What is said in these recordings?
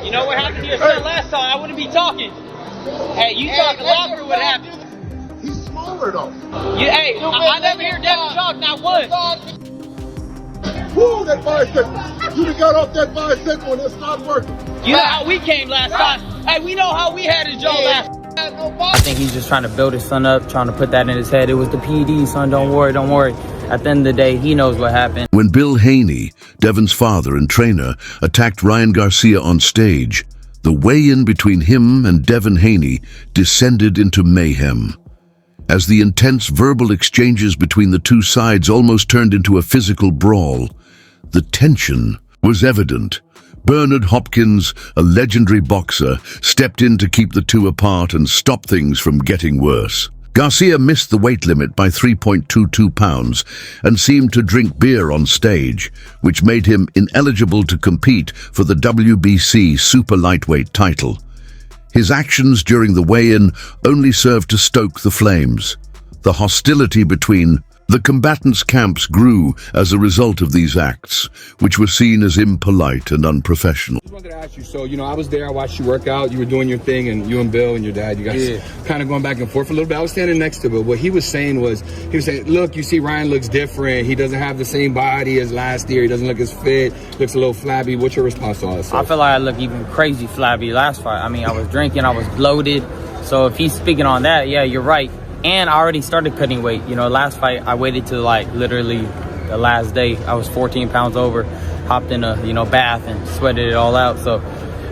You know what happened to your son last time? I wouldn't be talking. Hey, you talking longer what happened. He's smaller though. I never hear Devin talk, not once. Woo, that bicycle. You done got off that bicycle and it's not working. You know how we came last time. Hey, we know how we had his jaw last time. I think he's just trying to build his son up, trying to put that in his head. It was the PD, son, don't worry, don't worry. At the end of the day, he knows what happened. When Bill Haney, Devin's father and trainer, attacked Ryan Garcia on stage, the weigh-in between him and Devin Haney descended into mayhem. As the intense verbal exchanges between the two sides almost turned into a physical brawl, the tension was evident. Bernard Hopkins, a legendary boxer, stepped in to keep the two apart and stop things from getting worse. Garcia missed the weight limit by 3.22 pounds and seemed to drink beer on stage, which made him ineligible to compete for the WBC super lightweight title. His actions during the weigh-in only served to stoke the flames. The hostility between the combatants' camps grew as a result of these acts, which were seen as impolite and unprofessional. I wanted to ask you, so, I was there, I watched you work out, you were doing your thing, and you and Bill and your dad, you guys kind of going back and forth a little bit. I was standing next to Bill. What he was saying, look, you see Ryan looks different. He doesn't have the same body as last year. He doesn't look as fit, looks a little flabby. What's your response to all this? I feel like I look even crazy flabby last fight. I mean, I was drinking, I was bloated. So if he's speaking on that, yeah, you're right. And I already started cutting weight. Last fight, I waited till literally the last day. I was 14 pounds over, hopped in a, bath and sweated it all out. So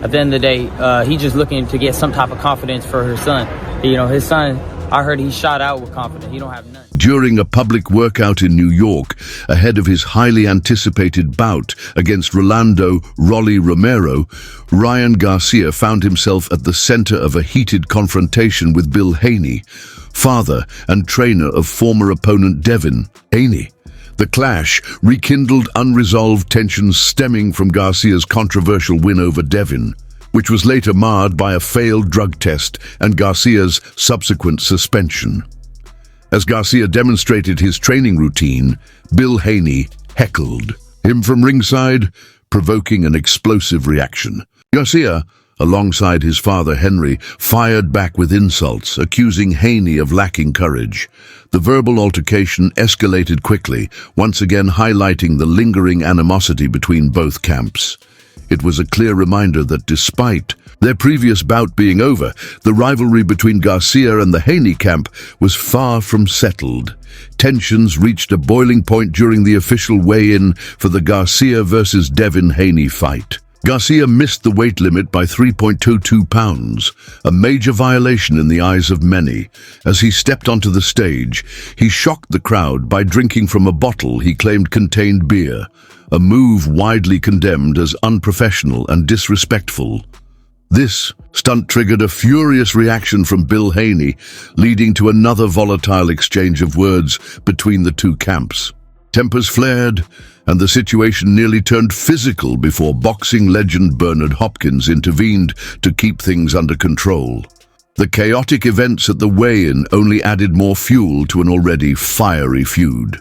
at the end of the day, he's just looking to get some type of confidence for his son. His son, I heard he shot out with confidence. He don't have none. During a public workout in New York, ahead of his highly anticipated bout against Rolando "Rolly" Romero, Ryan Garcia found himself at the center of a heated confrontation with Bill Haney, father and trainer of former opponent Devin Haney. The clash rekindled unresolved tensions stemming from Garcia's controversial win over Devin, which was later marred by a failed drug test and Garcia's subsequent suspension. As Garcia demonstrated his training routine, Bill Haney heckled him from ringside, provoking an explosive reaction. Garcia, alongside his father Henry, fired back with insults, accusing Haney of lacking courage. The verbal altercation escalated quickly, once again highlighting the lingering animosity between both camps. It was a clear reminder that despite their previous bout being over, the rivalry between Garcia and the Haney camp was far from settled. Tensions reached a boiling point during the official weigh-in for the Garcia versus Devin Haney fight. Garcia missed the weight limit by 3.22 pounds, a major violation in the eyes of many. As he stepped onto the stage, he shocked the crowd by drinking from a bottle he claimed contained beer, a move widely condemned as unprofessional and disrespectful. This stunt triggered a furious reaction from Bill Haney, leading to another volatile exchange of words between the two camps. Tempers flared, and the situation nearly turned physical before boxing legend Bernard Hopkins intervened to keep things under control. The chaotic events at the weigh-in only added more fuel to an already fiery feud.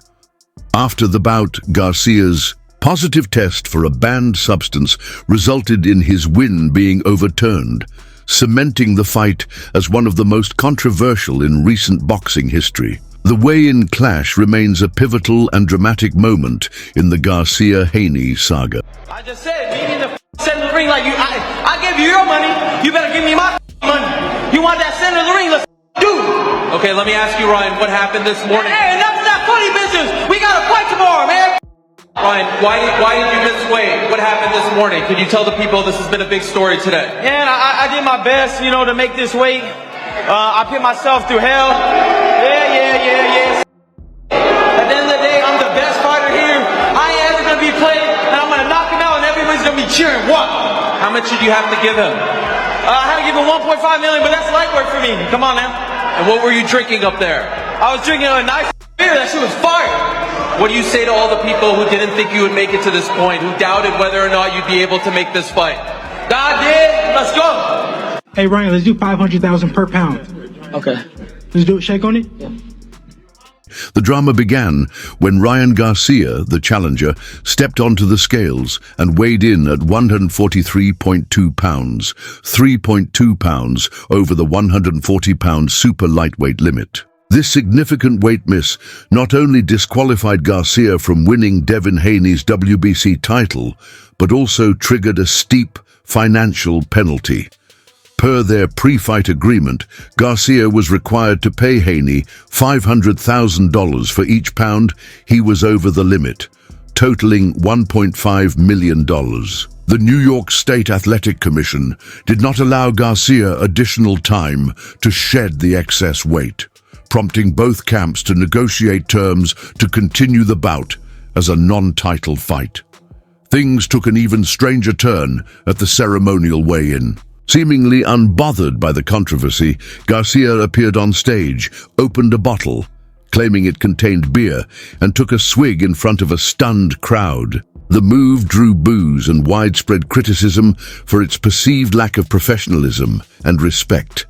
After the bout, Garcia's positive test for a banned substance resulted in his win being overturned, cementing the fight as one of the most controversial in recent boxing history. The weigh-in clash remains a pivotal and dramatic moment in the Garcia-Haney saga. I just said, you need to center of the ring like you. I gave you your money. You better give me my money. You want that center of the ring? Let's do it. Okay, let me ask you, Ryan, what happened this morning? Hey, enough of that funny business. We got to fight tomorrow, man. Ryan, why did you miss weight? What happened this morning? Can you tell the people this has been a big story today? And I did my best, to make this weight. I put myself through hell. Yeah. At the end of the day, I'm the best fighter here. I ain't ever going to be played, and I'm going to knock him out, and everybody's going to be cheering. What? How much did you have to give him? I had to give him 1.5 million, but that's light work for me. Come on, now. And what were you drinking up there? I was drinking a nice beer. That shit was fire. What do you say to all the people who didn't think you would make it to this point, who doubted whether or not you'd be able to make this fight? God did. Let's go. Hey, Ryan, let's do 500,000 per pound. Okay. Let's do it. Shake on it. Yeah. The drama began when Ryan Garcia, the challenger, stepped onto the scales and weighed in at 143.2 pounds, 3.2 pounds over the 140-pound super lightweight limit. This significant weight miss not only disqualified Garcia from winning Devin Haney's WBC title, but also triggered a steep financial penalty. Per their pre-fight agreement, Garcia was required to pay Haney $500,000 for each pound he was over the limit, totaling $1.5 million. The New York State Athletic Commission did not allow Garcia additional time to shed the excess weight, prompting both camps to negotiate terms to continue the bout as a non-title fight. Things took an even stranger turn at the ceremonial weigh-in. Seemingly unbothered by the controversy, Garcia appeared on stage, opened a bottle, claiming it contained beer, and took a swig in front of a stunned crowd. The move drew boos and widespread criticism for its perceived lack of professionalism and respect.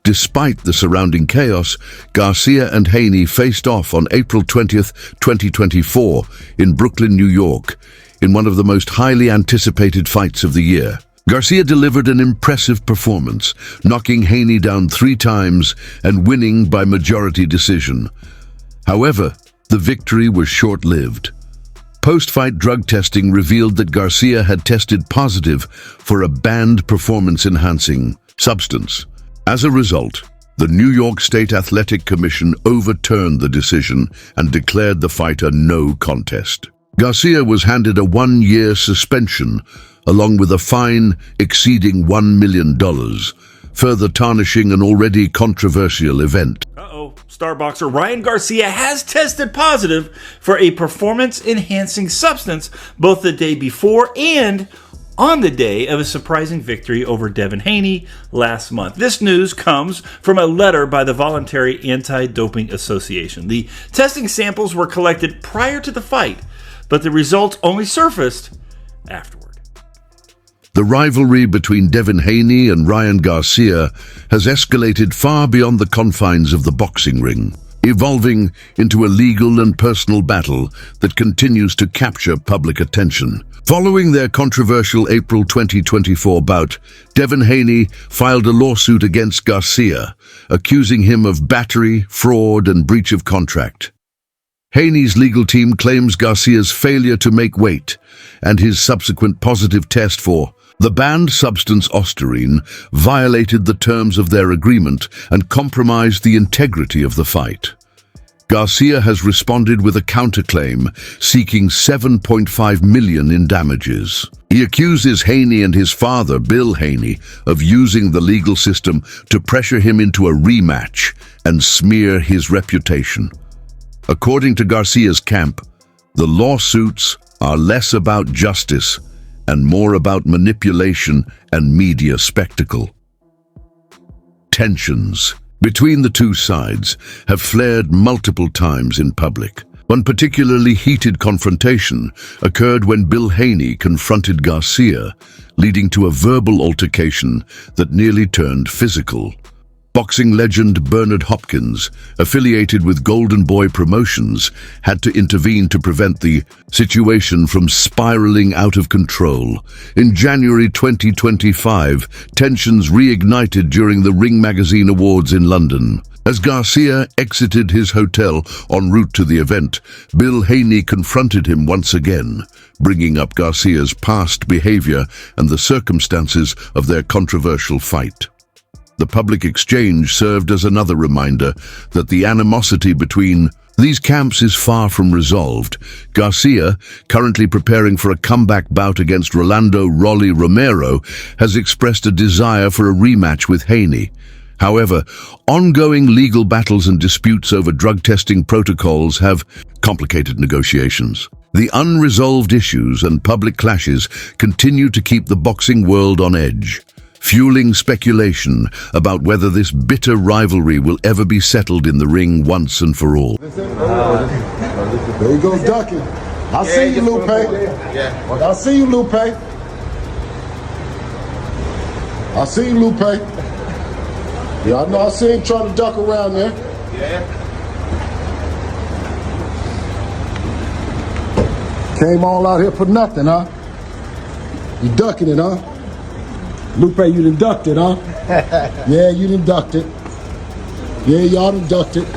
Despite the surrounding chaos, Garcia and Haney faced off on April 20th, 2024 in Brooklyn, New York, in one of the most highly anticipated fights of the year. Garcia delivered an impressive performance, knocking Haney down 3 times and winning by majority decision. However, the victory was short-lived. Post-fight drug testing revealed that Garcia had tested positive for a banned performance-enhancing substance. As a result, the New York State Athletic Commission overturned the decision and declared the fight a no contest. Garcia was handed a 1-year suspension, along with a fine exceeding $1 million, further tarnishing an already controversial event. Star boxer Ryan Garcia has tested positive for a performance-enhancing substance both the day before and on the day of a surprising victory over Devin Haney last month. This news comes from a letter by the Voluntary Anti-Doping Association. The testing samples were collected prior to the fight, but the results only surfaced afterward. The rivalry between Devin Haney and Ryan Garcia has escalated far beyond the confines of the boxing ring, evolving into a legal and personal battle that continues to capture public attention. Following their controversial April 2024 bout, Devin Haney filed a lawsuit against Garcia, accusing him of battery, fraud, and breach of contract. Haney's legal team claims Garcia's failure to make weight and his subsequent positive test for the banned substance Ostarine violated the terms of their agreement and compromised the integrity of the fight. Garcia has responded with a counterclaim seeking $7.5 million in damages. He accuses Haney and his father, Bill Haney, of using the legal system to pressure him into a rematch and smear his reputation. According to Garcia's camp, the lawsuits are less about justice and more about manipulation and media spectacle. Tensions between the two sides have flared multiple times in public. One particularly heated confrontation occurred when Bill Haney confronted Garcia, leading to a verbal altercation that nearly turned physical. Boxing legend Bernard Hopkins, affiliated with Golden Boy Promotions, had to intervene to prevent the situation from spiraling out of control. In January 2025, tensions reignited during the Ring Magazine Awards in London. As Garcia exited his hotel en route to the event, Bill Haney confronted him once again, bringing up Garcia's past behavior and the circumstances of their controversial fight. The public exchange served as another reminder that the animosity between these camps is far from resolved. Garcia, currently preparing for a comeback bout against Rolando "Rolly" Romero, has expressed a desire for a rematch with Haney. However, ongoing legal battles and disputes over drug testing protocols have complicated negotiations. The unresolved issues and public clashes continue to keep the boxing world on edge, fueling speculation about whether this bitter rivalry will ever be settled in the ring once and for all. There he goes ducking. I see you, Lupe. I see you, Lupe. I see you, Lupe. Yeah, I know. I see him trying to duck around there. Came all out here for nothing, huh? You ducking it, huh? Lupe, you done ducked it, huh? Yeah, you done ducked it. Yeah, y'all done ducked it.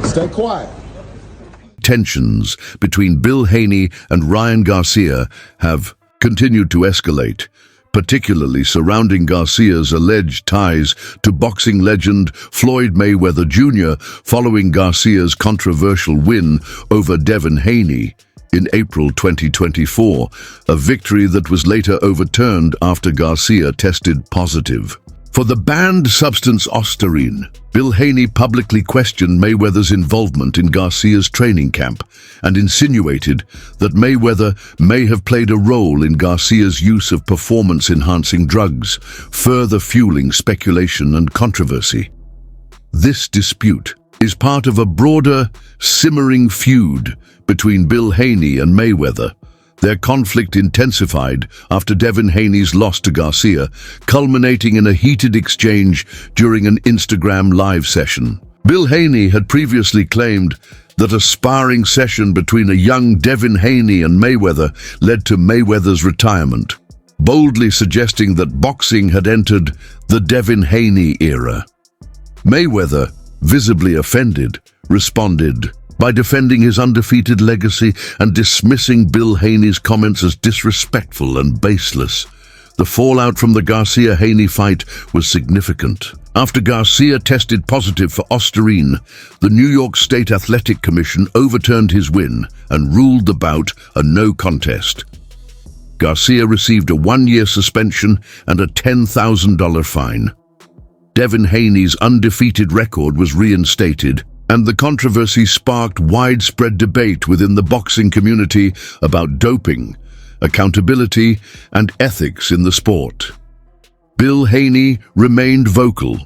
Stay quiet. Tensions between Bill Haney and Ryan Garcia have continued to escalate, particularly surrounding Garcia's alleged ties to boxing legend Floyd Mayweather Jr. following Garcia's controversial win over Devin Haney in April 2024, a victory that was later overturned after Garcia tested positive for the banned substance Ostarine. Bill Haney publicly questioned Mayweather's involvement in Garcia's training camp and insinuated that Mayweather may have played a role in Garcia's use of performance-enhancing drugs, further fueling speculation and controversy. This dispute is part of a broader, simmering feud between Bill Haney and Mayweather. Their conflict intensified after Devin Haney's loss to Garcia, culminating in a heated exchange during an Instagram live session. Bill Haney had previously claimed that a sparring session between a young Devin Haney and Mayweather led to Mayweather's retirement, boldly suggesting that boxing had entered the Devin Haney era. Mayweather, visibly offended, responded by defending his undefeated legacy and dismissing Bill Haney's comments as disrespectful and baseless. The fallout from the Garcia-Haney fight was significant. After Garcia tested positive for Ostarine, the New York State Athletic Commission overturned his win and ruled the bout a no contest. Garcia received a 1-year suspension and a $10,000 fine. Devin Haney's undefeated record was reinstated, and the controversy sparked widespread debate within the boxing community about doping, accountability, and ethics in the sport. Bill Haney remained vocal,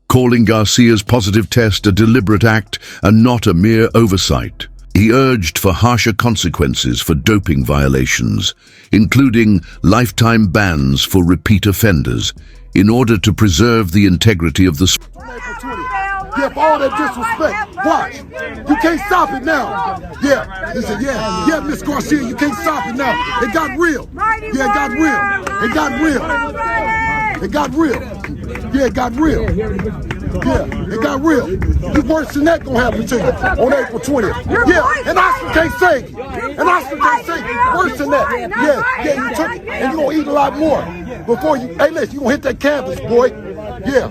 calling Garcia's positive test a deliberate act and not a mere oversight. He urged for harsher consequences for doping violations, including lifetime bans for repeat offenders, in order to preserve the integrity of the sport. Yeah, for all that disrespect. Watch. You can't stop it now. Yeah. He said, yeah, Miss Garcia, you can't stop it now. It got real. Yeah, it got real. It got real. It got real. Yeah, it got real. Yeah, it got real. You worse than that gonna happen to you on April 20th. Yeah, and Oscar can't save you. And Oscar can't save you. Worse than that. Yeah, you took it. And you're gonna eat a lot more before you, hey, listen, you gonna hit that canvas, boy. Yeah.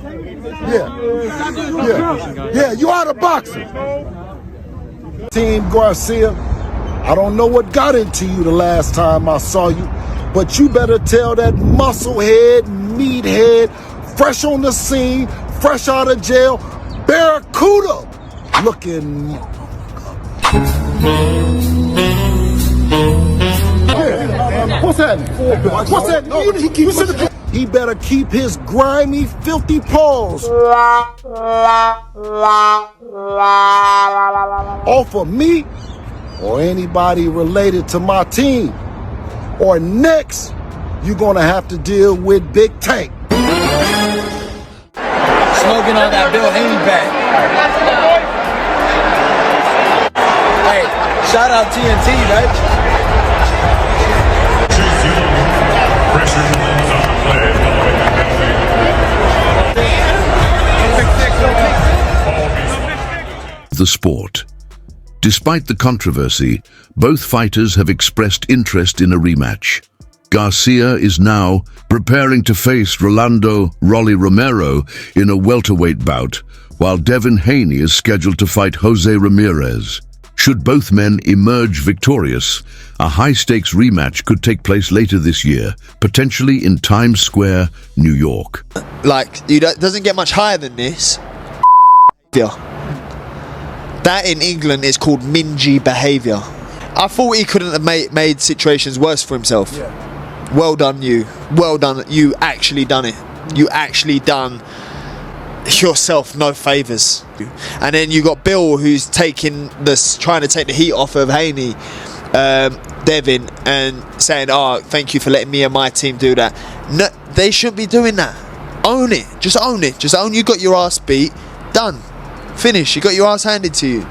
Yeah, you are the boxer. Team Garcia, I don't know what got into you the last time I saw you, but you better tell that musclehead, meathead, fresh on the scene, fresh out of jail, Barracuda looking. What's happening? What's happening? He better keep his grimy, filthy paws off of me or anybody related to my team. Or next, you're gonna have to deal with Big Tank. Smoking on that Bill Haney bag. Hey, shout out TNT, right? The sport. Despite the controversy, both fighters have expressed interest in a rematch. Garcia is now preparing to face Rolando "Rolly" Romero in a welterweight bout, while Devin Haney is scheduled to fight Jose Ramirez. Should both men emerge victorious, a high-stakes rematch could take place later this year, potentially in Times Square, New York. Like, it doesn't get much higher than this. That in England is called mingy behaviour. I thought he couldn't have made situations worse for himself. Yeah. Well done, you. Well done. You actually done it. You actually done yourself no favours. And then you got Bill, who's trying to take the heat off of Haney, Devin, and saying, "Oh, thank you for letting me and my team do that." No, they shouldn't be doing that. Own it. Just own it. Just own you got your ass beat. Done. Finish. You got your ass handed to you.